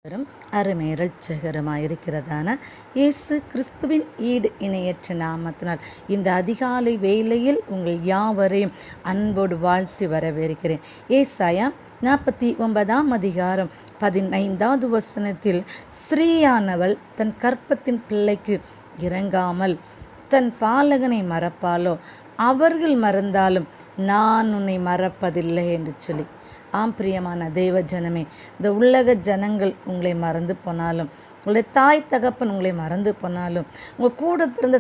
அருமை இரட்சகருமாயிருக்கிறதான இயேசு கிறிஸ்துவின் ஈடு இணையற்ற நாமத்தினால் இந்த அதிகாலை வேளையில் உங்கள் யாவரையும் அன்போடு வாழ்த்து வரவேற்கிறேன். ஏசாயா 49 அதிகாரம் 15வது வசனத்தில், ஸ்ரீயானவள் தன் கற்பத்தின் பிள்ளைக்கு இறங்காமல் தன் பாலகனை மறப்பாளோ? அவர்கள் மறந்தாலும் நான் உன்னை மறப்பதில்லை என்று சொல்லி. ஆம் பிரியமான தேவ ஜனமே, இந்த உலக ஜனங்கள் உங்களை மறந்து போனாலும், உங்களுடைய தாய் தகப்பன் உங்களை மறந்து போனாலும், உங்கள் கூட பிறந்த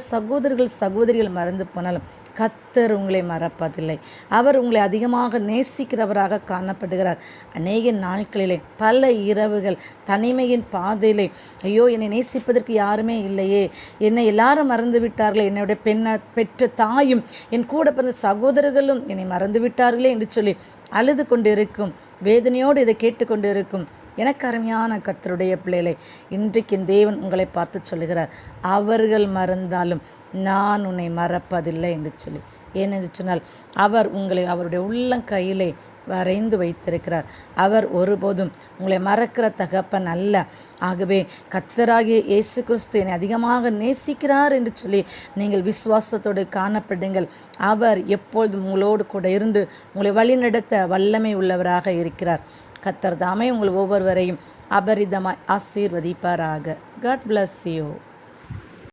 சகோதரிகள் மறந்து போனாலும், கர்த்தர் உங்களை மறப்பதில்லை. அவர் உங்களை அதிகமாக நேசிக்கிறவராக காணப்படுகிறார். அநேக நாட்களிலே பல இரவுகள் தனிமையின் பாதையிலே, ஐயோ என்னை நேசிப்பதற்கு யாருமே இல்லையே, என்னை எல்லாரும் மறந்து விட்டார்களே, என்னுடைய பெற்ற தாயும் என் கூட பிறந்த சகோதரர்களும் என்னை மறந்து விட்டார்களே என்று சொல்லி அழுது கொண்டிருக்கும், வேதனையோடு இதை கேட்டுக்கொண்டு இருக்கும் எனக்கு அருமையான கர்த்தருடைய பிள்ளைகளை, இன்றைக்கு தேவன் உங்களை பார்த்து சொல்லுகிறார், அவர்கள் மறந்தாலும் நான் உன்னை மறப்பதில்லை என்று சொல்லி. ஏனென்று சொன்னால் அவர் உங்களை அவருடைய உள்ளங்கையிலே வரைந்து வைத்திருக்கிறார். அவர் ஒருபோதும் உங்களை மறக்கிற தகப்பன் அல்ல. ஆகவே கர்த்தராகிய இயேசு கிறிஸ்து என்னை அதிகமாக நேசிக்கிறார் என்று சொல்லி நீங்கள் விசுவாசத்தோடு காணப்படுங்கள். அவர் எப்பொழுதும் உங்களோடு கூட இருந்து உங்களை வழிநடத்த வல்லமை உள்ளவராக இருக்கிறார். கர்த்தர் தாமே உங்கள் ஒவ்வொருவரையும் அபரிதமாய் ஆசீர்வதிப்பாராக. God bless you.